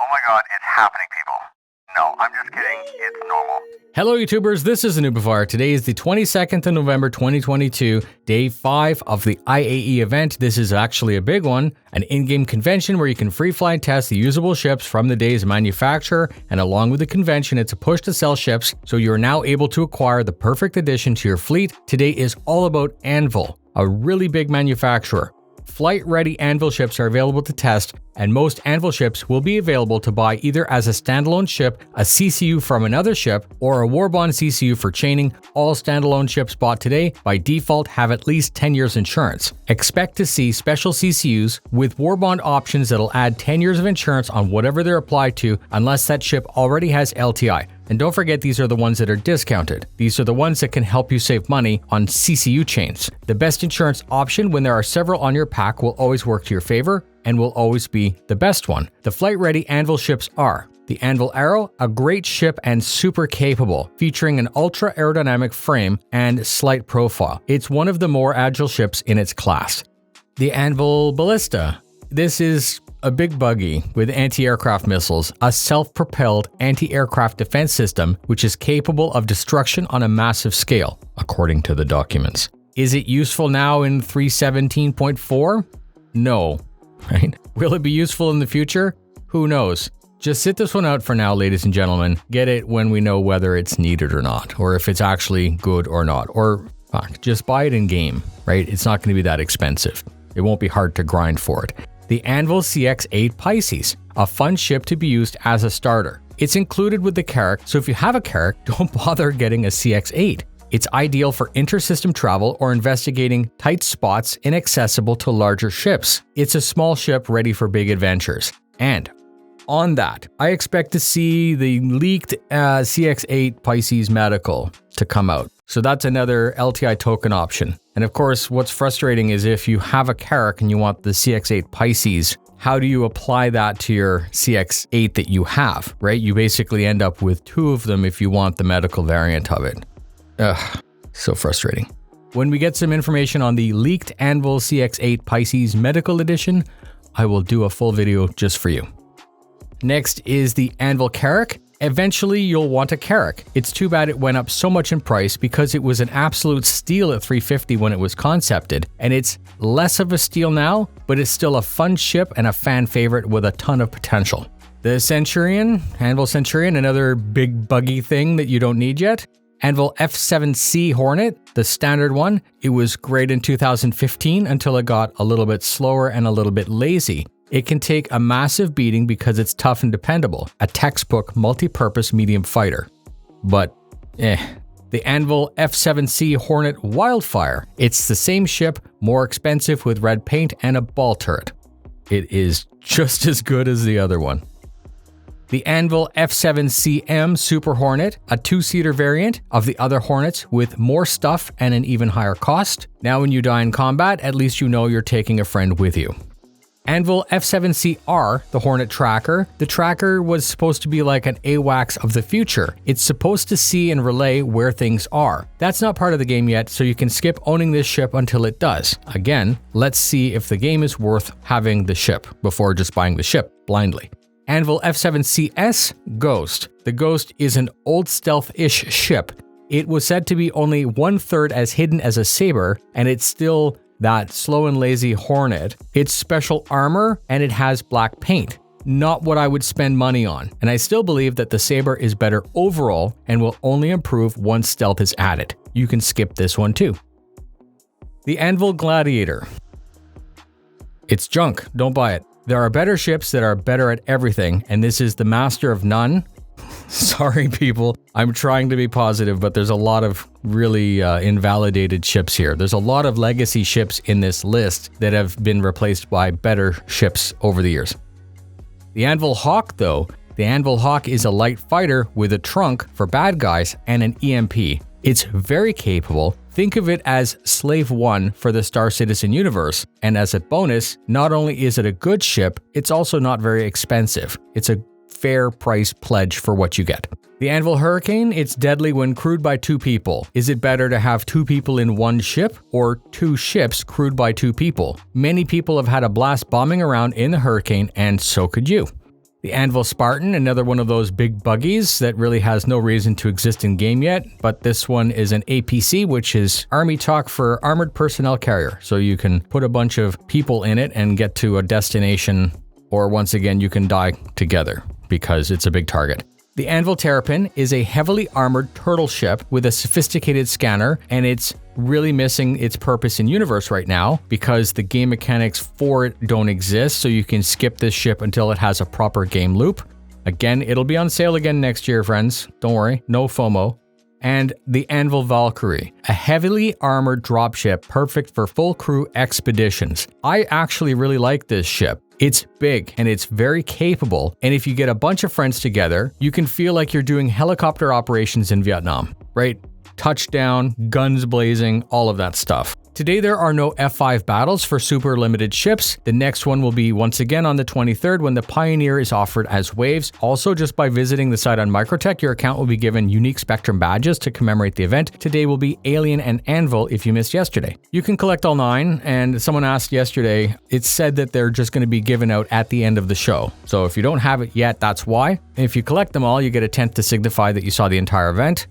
Oh my god, it's happening, people. No, I'm just kidding. It's normal. Hello YouTubers, this is noobifier. Today is the 22nd of November 2022, day 5 of the IAE event. This is actually a big one, an in-game convention where you can free fly and test the usable ships from the day's manufacturer, and along with the convention, it's a push to sell ships, so you are now able to acquire the perfect addition to your fleet. Today is all about Anvil, a really big manufacturer. Flight-ready Anvil ships are available to test, and most Anvil ships will be available to buy either as a standalone ship, a CCU from another ship, or a Warbond CCU for chaining. All standalone ships bought today by default have at least 10 years insurance. Expect to see special CCUs with Warbond options that'll add 10 years of insurance on whatever they're applied to unless that ship already has LTI. And don't forget, these are the ones that are discounted. These are the ones that can help you save money on CCU chains. The best insurance option when there are several on your pack will always work to your favor and will always be the best one. The flight-ready Anvil ships are the Anvil Arrow, a great ship and super capable, featuring an ultra aerodynamic frame and slight profile. It's one of the more agile ships in its class. The Anvil Ballista. This is a big buggy with anti-aircraft missiles, a self-propelled anti-aircraft defense system which is capable of destruction on a massive scale, according to the documents. Is it useful now in 3.17.4? No, right? Will it be useful in the future? Who knows? Just sit this one out for now, ladies and gentlemen. Get it when we know whether it's needed or not, or if it's actually good or not, or just buy it in game, right? It's not going to be that expensive. It won't be hard to grind for it. The Anvil CX-8 Pisces, a fun ship to be used as a starter. It's included with the Carrack, so if you have a Carrack, don't bother getting a CX-8. It's ideal for inter-system travel or investigating tight spots inaccessible to larger ships. It's a small ship ready for big adventures. And on that, I expect to see the leaked CX-8 Pisces Medical to come out. So that's another LTI token option. And of course, what's frustrating is if you have a Carrack and you want the CX-8 Pisces, how do you apply that to your CX-8 that you have, right? You basically end up with two of them if you want the medical variant of it. Ugh, so frustrating. When we get some information on the leaked Anvil CX-8 Pisces Medical Edition, I will do a full video just for you. Next is the Anvil Carrack. Eventually, you'll want a Carrack. It's too bad it went up so much in price because it was an absolute steal at $350 when it was concepted, and it's less of a steal now, but it's still a fun ship and a fan favorite with a ton of potential. The Centurion, Anvil Centurion, another big buggy thing that you don't need yet. Anvil F7C Hornet, the standard one. It was great in 2015 until it got a little bit slower and a little bit lazy. It can take a massive beating because it's tough and dependable, a textbook multi-purpose medium fighter. But, The Anvil F7C Hornet Wildfire. It's the same ship, more expensive with red paint and a ball turret. It is just as good as the other one. The Anvil F7CM Super Hornet, a two-seater variant of the other Hornets with more stuff and an even higher cost. Now when you die in combat, at least you know you're taking a friend with you. Anvil F7CR, the Hornet Tracker. The Tracker was supposed to be like an AWACS of the future. It's supposed to see and relay where things are. That's not part of the game yet, so you can skip owning this ship until it does. Again, let's see if the game is worth having the ship before just buying the ship blindly. Anvil F7CS Ghost. The Ghost is an old stealth-ish ship. It was said to be only 1/3 as hidden as a Saber, and it's still that slow and lazy Hornet. It's special armor and it has black paint. Not what I would spend money on. And I still believe that the Saber is better overall and will only improve once stealth is added. You can skip this one too. The Anvil Gladiator. It's junk, don't buy it. There are better ships that are better at everything, and this is the master of none. Sorry, people. I'm trying to be positive, but there's a lot of really invalidated ships here. There's a lot of legacy ships in this list that have been replaced by better ships over the years. The Anvil Hawk, though, the Anvil Hawk is a light fighter with a trunk for bad guys and an EMP. It's very capable. Think of it as Slave 1 for the starcitizen universe, and as a bonus, not only is it a good ship, it's also not very expensive. It's a fair price pledge for what you get. The Anvil Hurricane, it's deadly when crewed by two people. Is it better to have two people in one ship or two ships crewed by two people? Many people have had a blast bombing around in the Hurricane, and so could you. The Anvil Spartan, another one of those big buggies that really has no reason to exist in game yet, but this one is an APC, which is Army talk for Armored Personnel Carrier. So you can put a bunch of people in it and get to a destination, or once again, you can die together because it's a big target. The Anvil Terrapin is a heavily armored turtle ship with a sophisticated scanner, and it's really missing its purpose in universe right now because the game mechanics for it don't exist, so you can skip this ship until it has a proper game loop. Again, it'll be on sale again next year, friends. Don't worry, no FOMO. And the Anvil Valkyrie, a heavily armored dropship perfect for full crew expeditions. I actually really like this ship. It's big and it's very capable, and if you get a bunch of friends together, you can feel like you're doing helicopter operations in Vietnam, right? Touchdown, guns blazing, all of that stuff. Today there are no F5 battles for super limited ships. The next one will be once again on the 23rd when the Pioneer is offered as waves. Also, just by visiting the site on Microtech, your account will be given unique Spectrum badges to commemorate the event. Today will be Alien and Anvil if you missed yesterday. You can collect all 9, and someone asked yesterday, it said that they're just going to be given out at the end of the show. So if you don't have it yet, that's why. If you collect them all, you get a 10th to signify that you saw the entire event.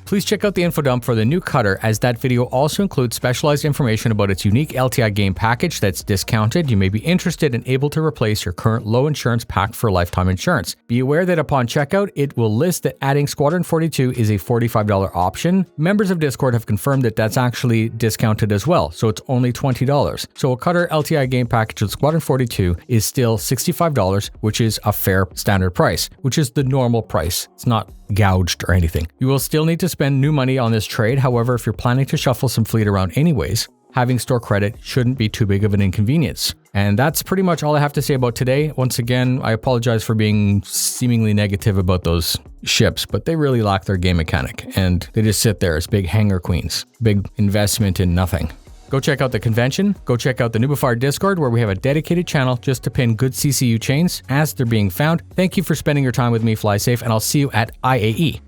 Please check out the info dump for the new cutter, as that video also includes specialized information about its unique LTI game package that's discounted. You may be interested and able to replace your current low insurance pack for lifetime insurance. Be aware that upon checkout, it will list that adding Squadron 42 is a $45 option. Members of Discord have confirmed that that's actually discounted as well, so it's only $20. So a cutter LTI game package with Squadron 42 is still $65, which is a fair standard price, which is the normal price. It's not gouged or anything. You will still need to spend new money on this trade. However, if you're planning to shuffle some fleet around anyways, having store credit shouldn't be too big of an inconvenience. And that's pretty much all I have to say about today. Once again, I apologize for being seemingly negative about those ships, but they really lack their game mechanic and they just sit there as big hangar queens, big investment in nothing. Go check out the convention. Go check out the noobifier Discord, where we have a dedicated channel just to pin good CCU chains as they're being found. Thank you for spending your time with me. Fly safe, and I'll see you at IAE.